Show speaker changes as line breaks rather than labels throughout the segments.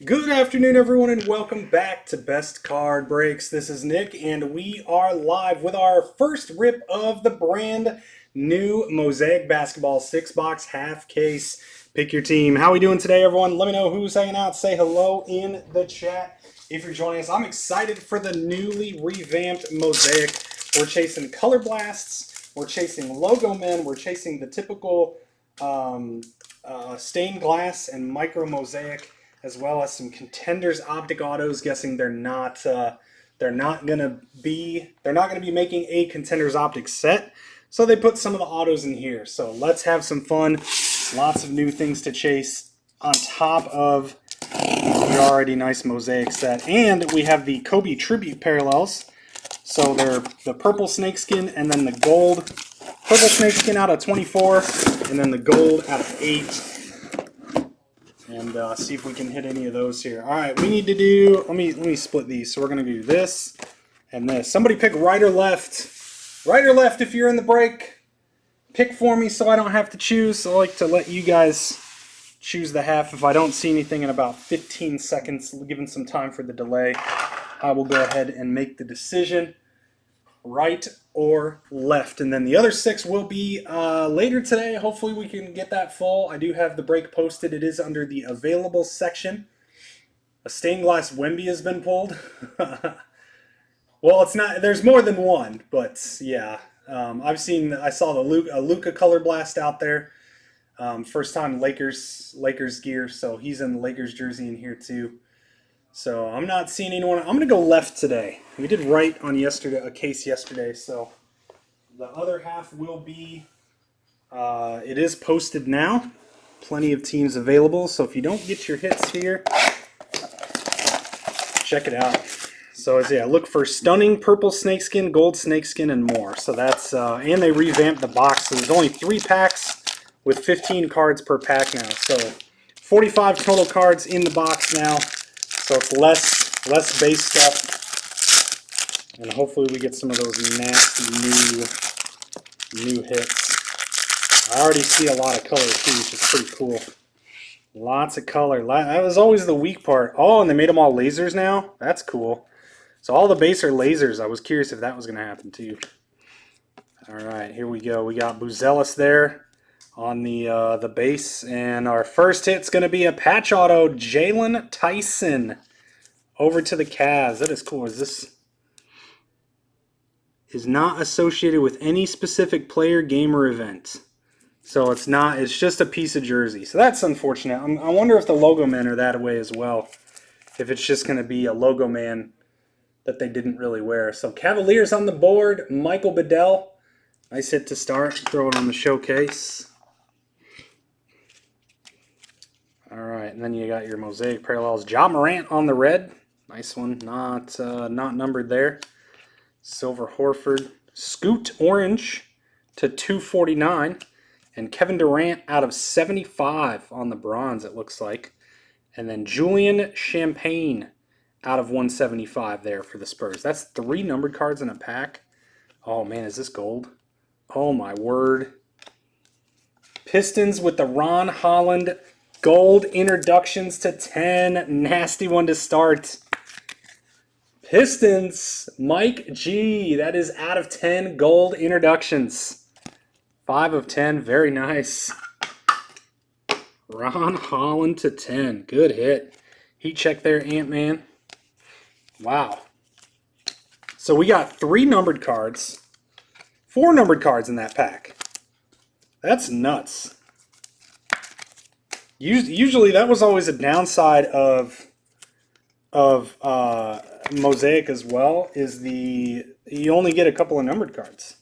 Good afternoon, everyone, and welcome back to Best Card Breaks. This is Nick, and we are live with our first rip of the brand new Mosaic Basketball 6-box half case. Pick your team. How are we doing today, everyone? Let me know who's hanging out. Say hello in the chat if you're joining us. I'm excited for the newly revamped Mosaic. We're chasing color blasts. We're chasing logo men. We're chasing the typical stained glass and micro mosaic, as well as some contenders optic autos. Guessing they're not gonna be making a contenders optic set, so they put some of the autos in here. So let's have some fun. Lots of new things to chase on top of the already nice mosaic set, and we have the Kobe tribute parallels. So they're the purple snakeskin and then the gold purple snakeskin out of 24, and then the gold out of 8. And see if we can hit any of those here. All right, we need to do. Let me split these. So we're gonna do this and this. Somebody pick right or left. Right or left if you're in the break. Pick for me so I don't have to choose. I like to let you guys choose the half. If I don't see anything in about 15 seconds, given some time for the delay, I will go ahead and make the decision. Right or left, and then the other 6 will be later today. Hopefully we can get that full. I do have the break posted. It is under the available section. A stained glass Wemby has been pulled. Well, it's not. There's more than one, but yeah, I saw the Luka color blast out there. First time Lakers gear, so he's in the Lakers jersey in here too. So I'm not seeing anyone. I'm going to go left today. We did right on a case yesterday. So the other half will be, it is posted now. Plenty of teams available. So if you don't get your hits here, check it out. So yeah, look for stunning purple snakeskin, gold snakeskin, and more. So that's, and they revamped the box. So there's only 3 packs with 15 cards per pack now. So 45 total cards in the box now. So it's less base stuff, and hopefully we get some of those nasty new hits. I already see a lot of color too, which is pretty cool. Lots of color. That was always the weak part. Oh, and they made them all lasers now? That's cool. So all the base are lasers. I was curious if that was going to happen too. All right, here we go. We got Buzelis there on the base, and our first hit's going to be a patch auto, Jalen Tyson, over to the Cavs. That is cool. This is not associated with any specific player, game, or event. So it's not. It's just a piece of jersey. So that's unfortunate. I wonder if the logo men are that way as well. If it's just going to be a logo man that they didn't really wear. So Cavaliers on the board. Michael Bedell. Nice hit to start. Throw it on the showcase. All right, and then you got your Mosaic parallels. Ja Morant on the red. Nice one. Not numbered there. Silver Horford. Scoot orange to 249. And Kevin Durant out of 75 on the bronze, it looks like. And then Julian Champagne out of 175 there for the Spurs. That's 3 numbered cards in a pack. Oh, man, is this gold? Oh, my word. Pistons with the Ron Holland gold introductions to 10. Nasty one to start. Pistons, Mike G. That is out of 10 gold introductions. 5 of 10. Very nice. Ron Holland to 10. Good hit. Heat check there, Ant-Man. Wow. So we got 3 numbered cards. 4 numbered cards in that pack. That's nuts. Usually that was always a downside of Mosaic as well, is you only get a couple of numbered cards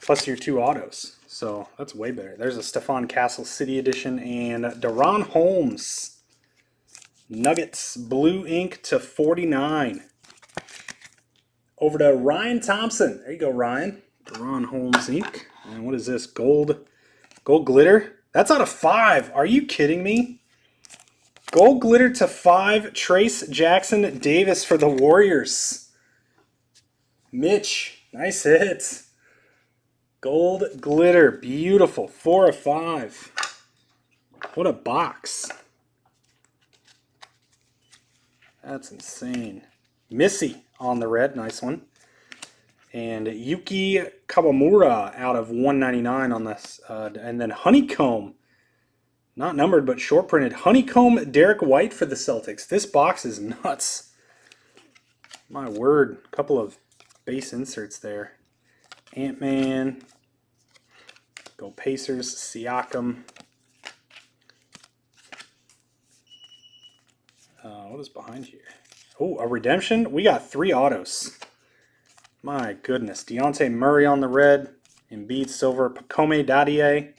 plus your 2 autos. So that's way better. There's a Stephon Castle City Edition and Deron Holmes Nuggets blue ink to 49. Over to Ryan Thompson. There you go, Ryan. Deron Holmes ink. And what is this? Gold glitter? That's out of 5. Are you kidding me? Gold glitter to 5. Trace Jackson Davis for the Warriors. Mitch, nice hit. Gold glitter, beautiful. 4 of 5. What a box. That's insane. Missy on the red, nice one. And Yuki Kawamura out of 199 on this. And then Honeycomb, not numbered but short printed. Honeycomb Derek White for the Celtics. This box is nuts. My word, a couple of base inserts there. Ant-Man. Go Pacers, Siakam. What is behind here? Oh, a redemption. We got 3 autos. My goodness. Dejounte Murray on the red. Embiid silver. Pacome Dadier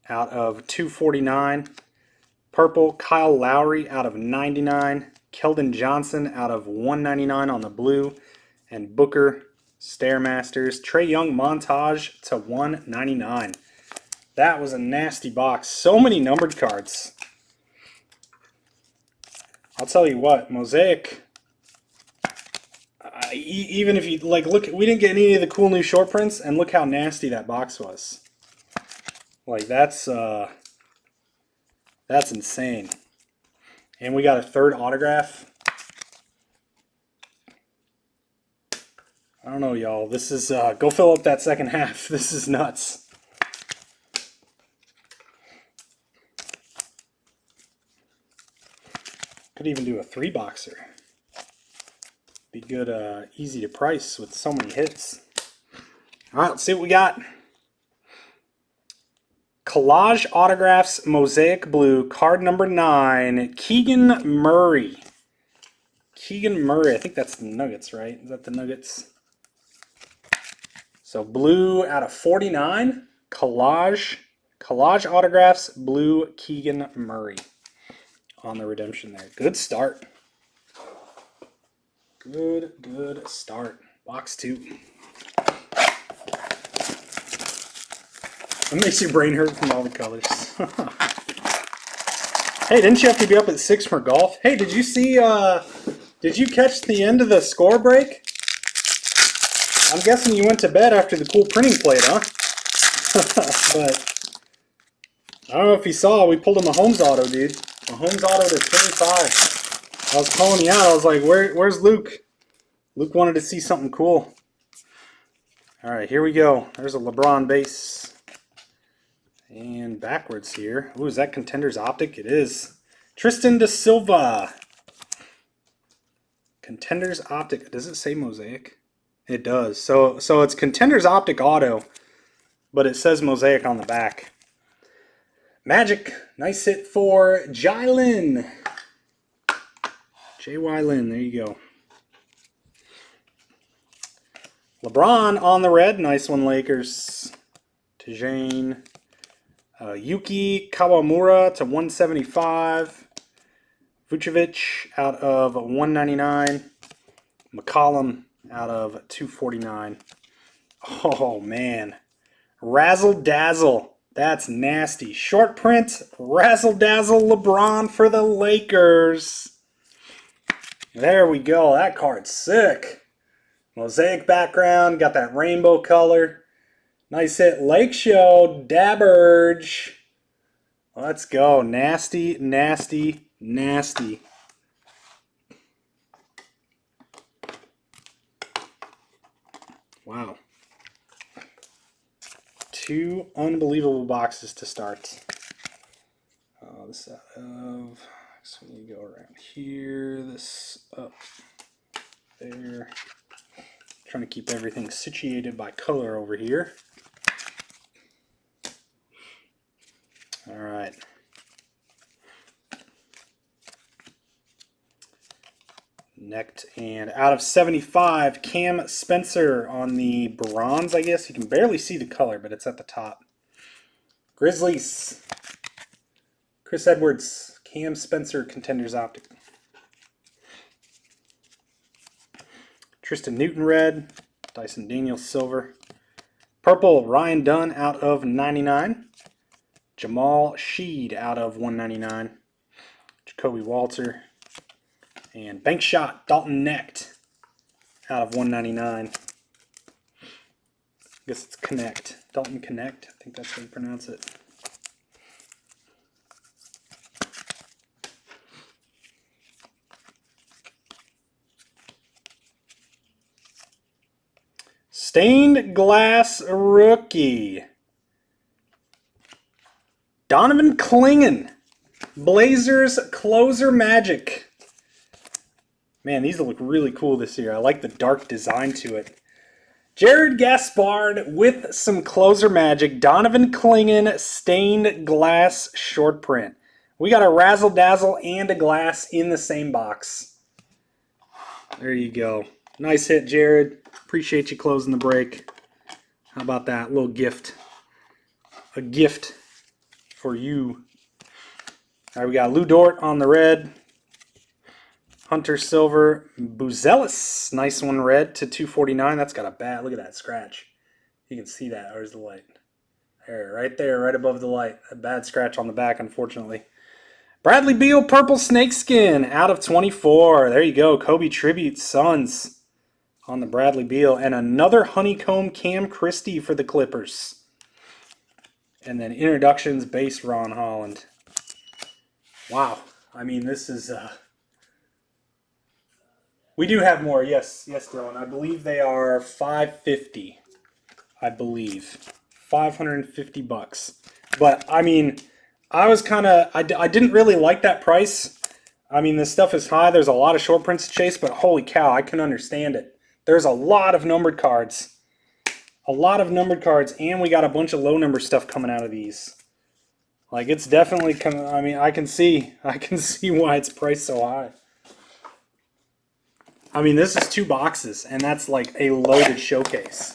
out of 249. Purple. Kyle Lowry out of 99. Keldon Johnson out of 199 on the blue. And Booker, Stairmasters. Trae Young montage to 199. That was a nasty box. So many numbered cards. I'll tell you what, Mosaic, even if you, like, look, we didn't get any of the cool new short prints, and look how nasty that box was. Like, that's insane. And we got a 3rd autograph. I don't know, y'all. This is, go fill up that second half. This is nuts. Could even do a 3-boxer. Be good, easy to price with so many hits. All right, let's see what we got. Collage Autographs, Mosaic Blue, card number 9, Keegan Murray. Keegan Murray, I think that's the Nuggets, right? Is that the Nuggets? So blue out of 49, Collage Autographs, blue Keegan Murray on the redemption there. Good start. Good start. Box 2. It makes your brain hurt from all the colors. Hey, didn't you have to be up at 6 for golf? Hey, did you see, did you catch the end of the score break? I'm guessing you went to bed after the cool printing plate, huh? But I don't know if you saw, we pulled a Mahomes auto, dude. Mahomes auto to 25. I was calling you out. I was like, where's Luke? Luke wanted to see something cool. All right, here we go. There's a LeBron base. And backwards here. Ooh, is that Contenders Optic? It is. Tristan da Silva. Contenders Optic. Does it say Mosaic? It does. So it's Contenders Optic Auto, but it says Mosaic on the back. Magic. Nice hit for Jylin. J.Y. Lin. There you go. LeBron on the red. Nice one, Lakers. Tajane. Yuki Kawamura to 175. Vucevic out of 199. McCollum out of 249. Oh, man. Razzle Dazzle. That's nasty. Short print. Razzle Dazzle LeBron for the Lakers. There we go. That card's sick. Mosaic background. Got that rainbow color. Nice hit. Lake Show. Dabberge. Let's go. Nasty, nasty, nasty. Wow. 2 unbelievable boxes to start. This out of, so we go around here, this up there. Trying to keep everything situated by color over here. All right. Necked and out of 75, Cam Spencer on the bronze, I guess. You can barely see the color, but it's at the top. Grizzlies. Chris Edwards, Cam Spencer, Contenders Optic. Tristan Newton red, Dyson Daniels silver. Purple, Ryan Dunn out of 99. Jamal Sheed out of 199. Jacoby Walter. And bank shot, Dalton Knecht out of 199. I guess it's Connect. Dalton Connect. I think that's how you pronounce it. Stained glass rookie. Donovan Clingan. Blazers closer magic. Man, these look really cool this year. I like the dark design to it. Jared Gaspard with some closer magic. Donovan Clingan stained glass short print. We got a razzle dazzle and a glass in the same box. There you go. Nice hit, Jared. Appreciate you closing the break. How about that little gift? A gift for you. All right, we got Lou Dort on the red. Hunter Silver, Buzelis, nice one red to 249. That's got a bad, look at that scratch. You can see that. Where's the light? There, right above the light. A bad scratch on the back, unfortunately. Bradley Beal, purple snakeskin out of 24. There you go. Kobe Tribute, Suns on the Bradley Beal. And another honeycomb Cam Christie for the Clippers. And then introductions base Ron Holland. Wow. I mean, this is... We do have more, yes, Dylan. I believe they are $550. I believe $550. But I mean, I was kind of, I didn't really like that price. I mean, this stuff is high. There's a lot of short prints to chase, but holy cow, I can understand it. There's a lot of numbered cards, and we got a bunch of low number stuff coming out of these. Like it's definitely coming. I mean, I can see why it's priced so high. I mean, this is 2 boxes, and that's like a loaded showcase.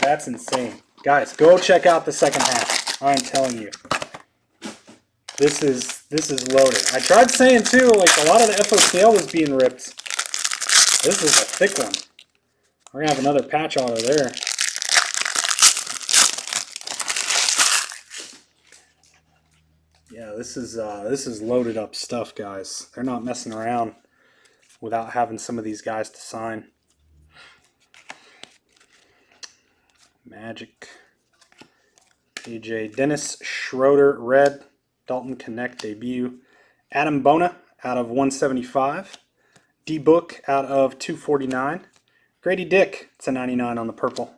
That's insane. Guys, go check out the second half. I'm telling you. This is loaded. I tried saying, too, like a lot of the FOCL was being ripped. This is a thick one. We're going to have another patch auto there. Yeah, this is loaded up stuff, guys. They're not messing around without having some of these guys to sign. Magic. AJ Dennis Schroeder red. Dalton Connect debut. Adam Bona out of 175. D-Book out of 249. Grady Dick to 99 on the purple.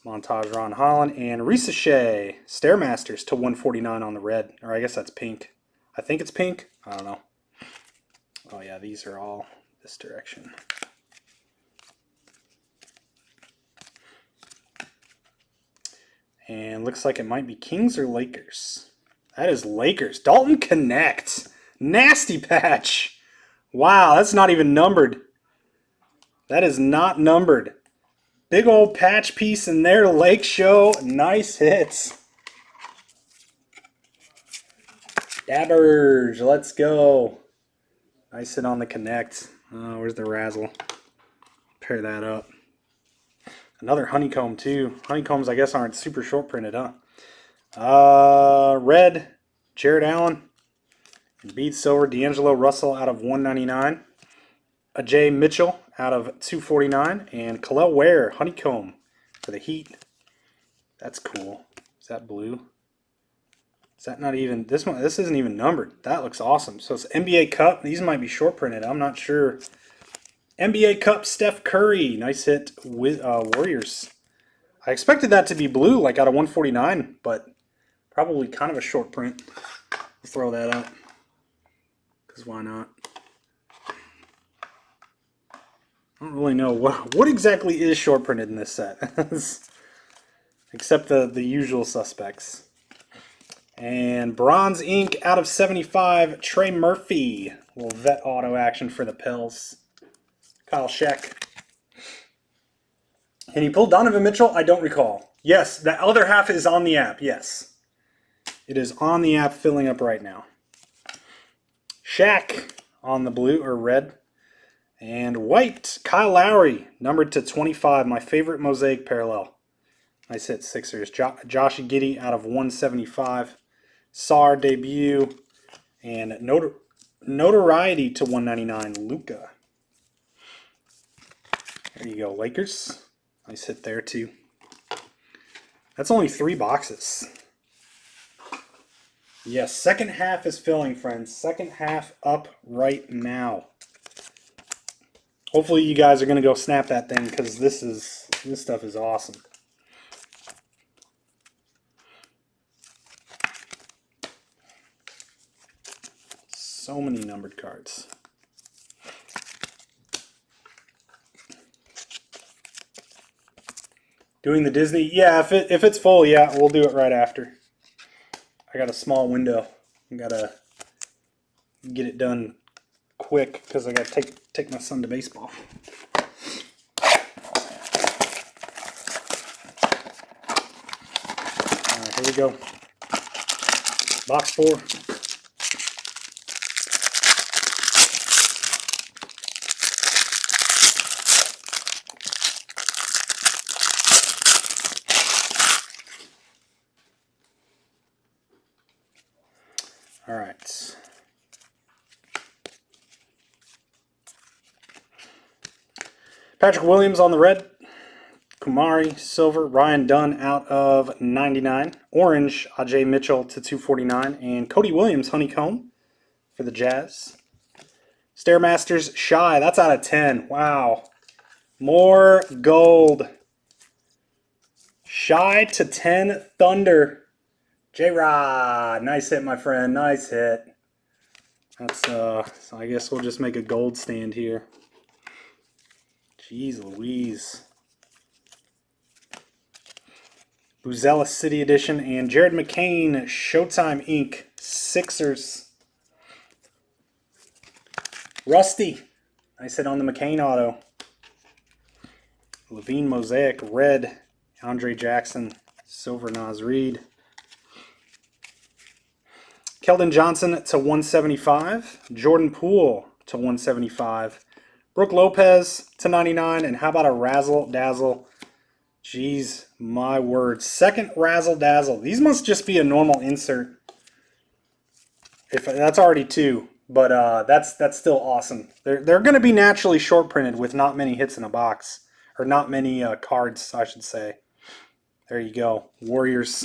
Montage Ron Holland. And Risa Shea Stairmasters to 149 on the red. Or I guess that's pink. I think it's pink. I don't know. Oh yeah, these are all this direction. And looks like it might be Kings or Lakers. That is Lakers. Dalton Connect. Nasty patch. Wow, that's not even numbered. That is not numbered. Big old patch piece in there. Lake Show. Nice hits. Dabbers. Let's go. Nice hit on the Connect. Oh, where's the razzle? Pair that up. Another honeycomb too. Honeycombs, I guess, aren't super short printed, huh? Red, Jared Allen. Bead silver, D'Angelo Russell out of 199. Ajay Mitchell out of 249. And Khalil Ware, honeycomb for the Heat. That's cool. Is that blue? Is that not even, this one? This isn't even numbered. That looks awesome. So it's NBA Cup. These might be short printed. I'm not sure. NBA Cup, Steph Curry. Nice hit with Warriors. I expected that to be blue, like out of 149, but probably kind of a short print. We'll throw that up. Because why not? I don't really know what exactly is short printed in this set. Except the usual suspects. And Bronze Ink out of 75, Trey Murphy. A little vet auto action for the Pels. Kyle Sheck. And he pulled Donovan Mitchell? I don't recall. Yes, the other half is on the app, yes. It is on the app filling up right now. Shaq on the blue or red. And white, Kyle Lowry, numbered to 25, my favorite Mosaic parallel. Nice hit, Sixers. Josh Giddey out of 175. SAR debut. And notoriety to 199, Luka. There you go, Lakers. Nice hit there, too. That's only 3 boxes. Yes, second half is filling, friends. Second half up right now. Hopefully you guys are going to go snap that thing because this stuff is awesome. So many numbered cards. Doing the Disney? Yeah, if it's full, yeah, we'll do it right after. I got a small window. I gotta get it done quick because I gotta take my son to baseball. All right, here we go. Box 4. All right. Patrick Williams on the red. Kumari, silver. Ryan Dunn out of 99. Orange, Ajay Mitchell to 249. And Cody Williams, honeycomb for the Jazz. Stairmasters, Shy. That's out of 10. Wow. More gold. Shy to 10, Thunder. J-Rod. Nice hit, my friend. Nice hit. That's, so I guess we'll just make a gold stand here. Jeez Louise. Buzella City Edition and Jared McCain, Showtime Inc. Sixers. Rusty. Nice hit on the McCain auto. Levine Mosaic, red. Andre Jackson, silver Naz Reid. Keldon Johnson to 175. Jordan Poole to 175. Brooke Lopez to 99. And how about a Razzle Dazzle? Jeez, my word. Second Razzle Dazzle. These must just be a normal insert. If that's already 2, but that's still awesome. They're going to be naturally short printed with not many hits in a box, or not many cards, I should say. There you go. Warriors,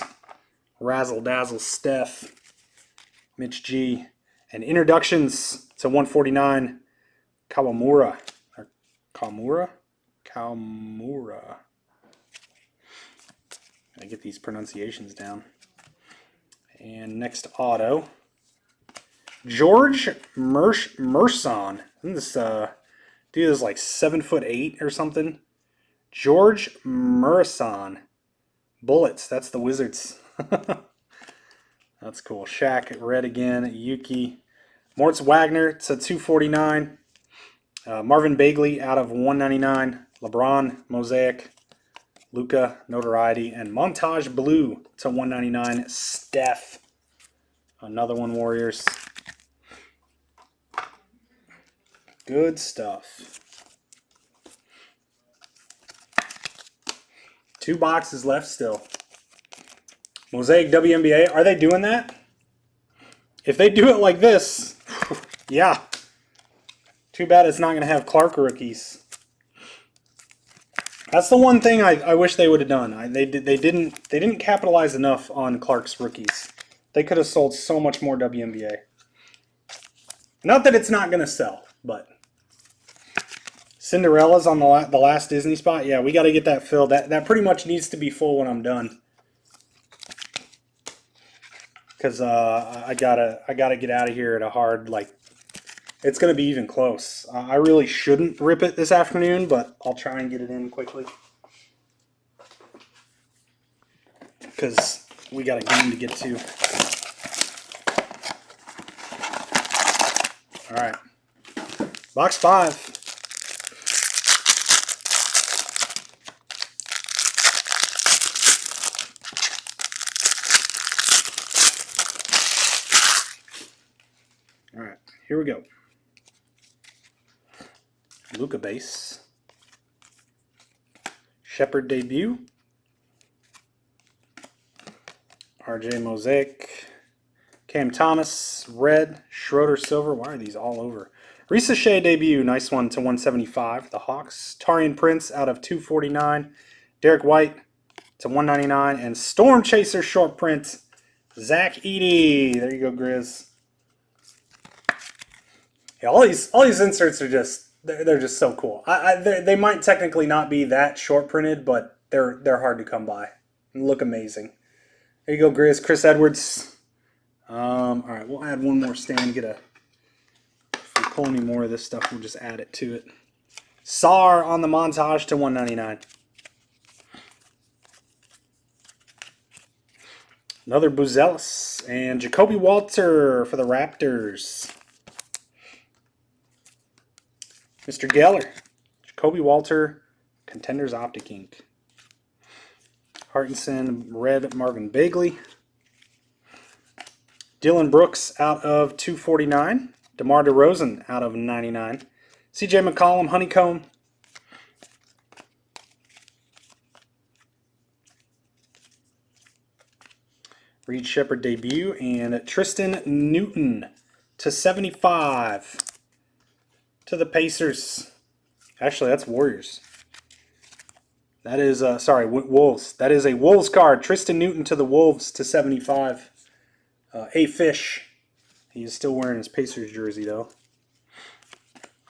Razzle Dazzle, Steph, Mitch G, and introductions to 149, Kawamura, or Kawamura. I get these pronunciations down. And next auto, George Merson. Isn't this dude is like 7'8" or something? George Merson. Bullets. That's the Wizards. That's cool. Shaq red again. Yuki. Moritz Wagner to 249. Marvin Bagley out of 199. LeBron Mosaic. Luka notoriety, and Montage Blue to 199. Steph. Another one, Warriors. Good stuff. 2 boxes left still. Mosaic WNBA. Are they doing that? If they do it like this, yeah. Too bad it's not going to have Clark rookies. That's the one thing I wish they would have done. They didn't capitalize enough on Clark's rookies. They could have sold so much more WNBA. Not that it's not going to sell, but Cinderella's on the last Disney spot. Yeah, we got to get that filled. That pretty much needs to be full when I'm done. Because I gotta get out of here at a hard, like, it's going to be even close. I really shouldn't rip it this afternoon, but I'll try and get it in quickly. Because we got a game to get to. All right. Box 5. All right, here we go. Luka base. Shepherd debut. RJ Mosaic. Cam Thomas, red. Schroeder, silver. Why are these all over? Risa Shea debut, nice one to 175. The Hawks. Tarian Prince out of 249. Derek White to 199. And Storm Chaser short print. Zach Edey. There you go, Grizz. Yeah, all these inserts are just they're just so cool. They might technically not be that short printed, but they're hard to come by and look amazing. There you go, Grizz. Chris Edwards. All right, we'll add one more stand. If we pull any more of this stuff, we'll just add it to it. Sar on the montage to 199. Another Buzelis and Jacoby Walter for the Raptors. Mr. Geller, Jacoby Walter, Contenders Optic Ink. Hartenson, red Marvin Bagley. Dylan Brooks out of 249. DeMar DeRozan out of 99. CJ McCollum, Honeycomb. Reed Shepherd debut, and Tristan Newton to 75 to the Pacers. Actually, that's Warriors. That is, sorry, Wolves. That is a Wolves card. Tristan Newton to the Wolves to 75. A Fish. He is still wearing his Pacers jersey, though.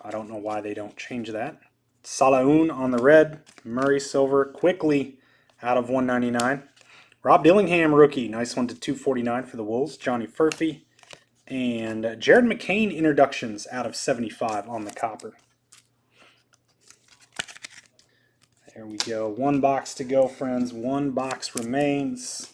I don't know why they don't change that. Salaun on the red. Murray silver. Quickly out of 199. Rob Dillingham, rookie. Nice one to 249 for the Wolves. Johnny Furphy. And Jared McCain introductions out of 75 on the copper. There we go. One box to go, friends. One box remains.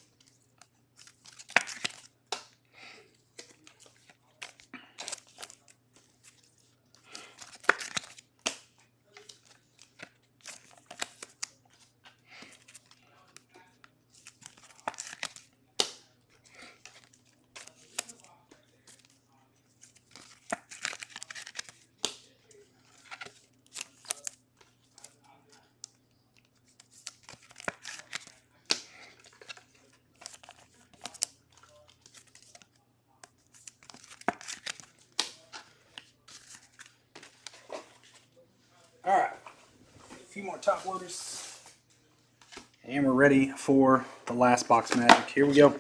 All right, a few more top loaders, and we're ready for the last box magic. Here we go.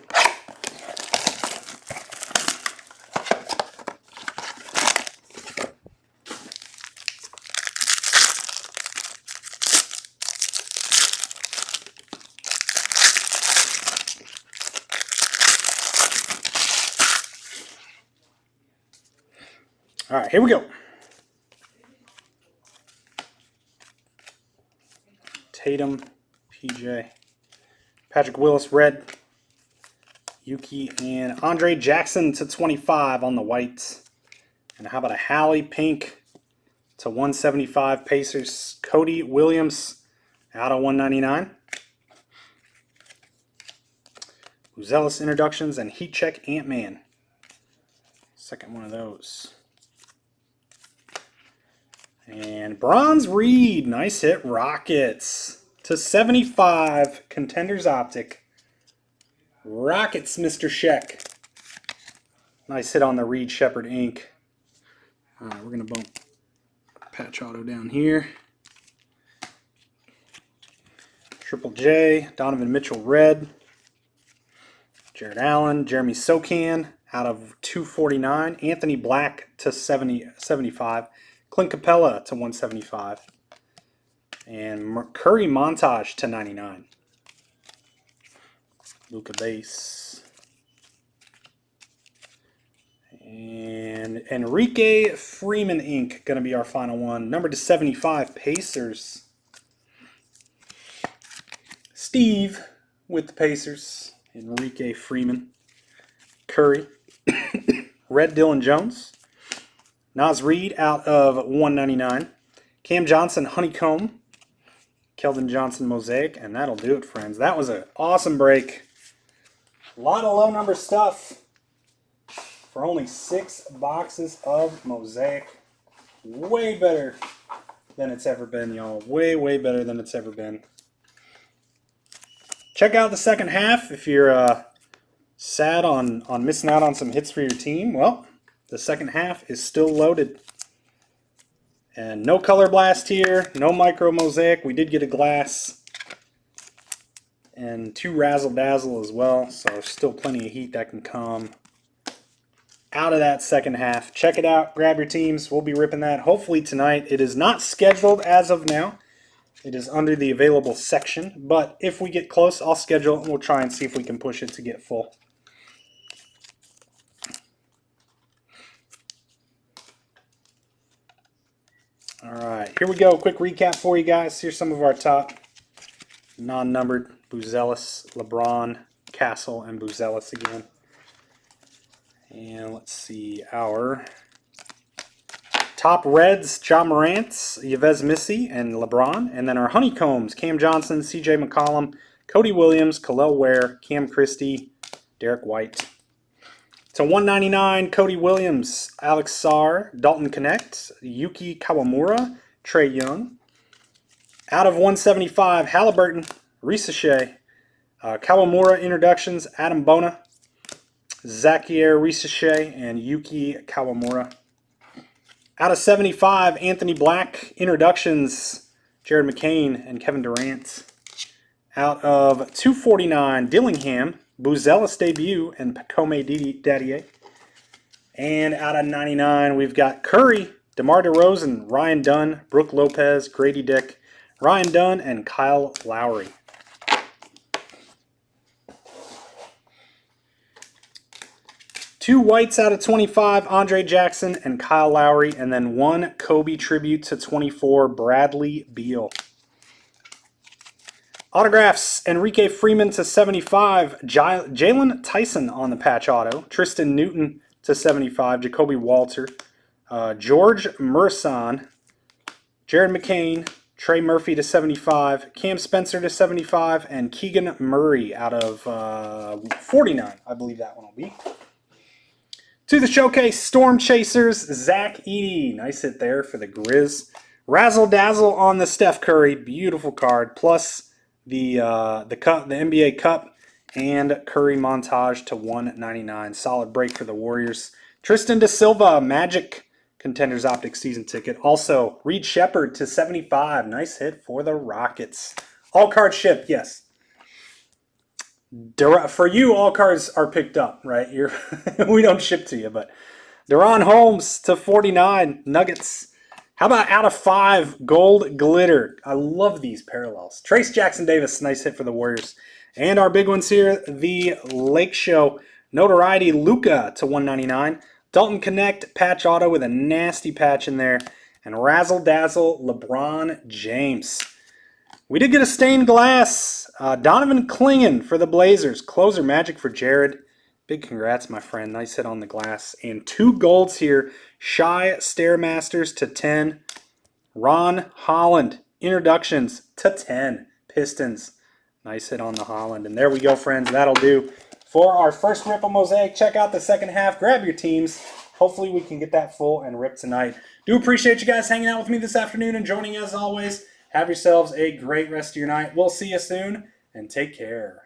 All right, here we go. Tatum, PJ, Patrick Willis, red, Yuki, and Andre Jackson to 25 on the whites. And how about a Hallie pink to 175 Pacers, Cody Williams out of 199. Buzelis introductions and heat check Ant-Man. Second one of those. And Bronze Reed, nice hit, Rockets to 75, Contenders Optic. Rockets, Mr. Sheck. Nice hit on the Reed Shepherd ink. All right, we're going to bump patch auto down here. Triple J, Donovan Mitchell, red. Jared Allen, Jeremy Sokan out of 249. Anthony Black to 75. Clint Capella to 175. And Curry Montage to 99. Luka base. And Enrique Freeman ink going to be our final one. Number to 75 Pacers. Steve with the Pacers. Enrique Freeman. Curry. Red Dylan Jones. Naz Reid out of 199. Cam Johnson, Honeycomb. Keldon Johnson, Mosaic. And that'll do it, friends. That was an awesome break. A lot of low number stuff for only 6 boxes of Mosaic. Way better than it's ever been, y'all. Way, way better than it's ever been. Check out the second half if you're sad on missing out on some hits for your team. Well, the second half is still loaded. And no color blast here, no micro mosaic. We did get a glass and 2 razzle dazzle as well, so still plenty of heat that can come out of that second half. Check it out. Grab your teams. We'll be ripping that hopefully tonight. It is not scheduled as of now. It is under the available section. But if we get close, I'll schedule it and we'll try and see if we can push it to get full. All right, here we go. Quick recap for you guys. Here's some of our top non-numbered. Buzelis, LeBron, Castle, and Buzelis again. And let's see, our top reds, John Morant, Yves Missy, and LeBron. And then our honeycombs, Cam Johnson, CJ McCollum, Cody Williams, Khalil Ware, Cam Christie, Derek White. To 199, Cody Williams, Alex Sarr, Dalton Connect, Yuki Kawamura, Trae Young. Out of 175, Halliburton, Risa Shea, Kawamura introductions, Adam Bona, Zakier Risa Shea, and Yuki Kawamura. Out of 75, Anthony Black introductions, Jared McCain and Kevin Durant. Out of 249, Dillingham, Buzelis debut, and Pacome Dadier. And out of 99, we've got Curry, DeMar DeRozan, Ryan Dunn, Brooke Lopez, Grady Dick, Ryan Dunn, and Kyle Lowry. Two whites out of 25, Andre Jackson and Kyle Lowry, and then one Kobe tribute to 24, Bradley Beal. Autographs, Enrique Freeman to 75, Jalen Tyson on the patch auto, Tristan Newton to 75, Jacoby Walter, George Murson, Jared McCain, Trey Murphy to 75, Cam Spencer to 75, and Keegan Murray out of 49, I believe that one will be. To the showcase, Storm Chasers, Zach Edey. Nice hit there for the Grizz. Razzle Dazzle on the Steph Curry. Beautiful card. Plus the NBA Cup and Curry montage to 199. Solid break for the Warriors. Tristan Da Silva, Magic Contenders Optic season ticket. Also, Reed Shepard to 75. Nice hit for the Rockets. All cards shipped, yes. For you, all cards are picked up, right? We don't ship to you, but Deron Holmes to 49, Nuggets. How about out of 5, Gold Glitter? I love these parallels. Trace Jackson Davis, nice hit for the Warriors. And our big ones here, the Lake Show Notoriety, Luka to 199. Dalton Connect, patch auto with a nasty patch in there. And Razzle Dazzle, LeBron James. We did get a stained glass. Donovan Clingan for the Blazers. Closer Magic for Jared. Big congrats, my friend. Nice hit on the glass. And 2 golds here. Shy Stairmasters to 10. Ron Holland. Introductions to 10. Pistons. Nice hit on the Holland. And there we go, friends. That'll do for our first rip of Mosaic. Check out the second half. Grab your teams. Hopefully we can get that full and rip tonight. Do appreciate you guys hanging out with me this afternoon and joining as always. Have yourselves a great rest of your night. We'll see you soon, and take care.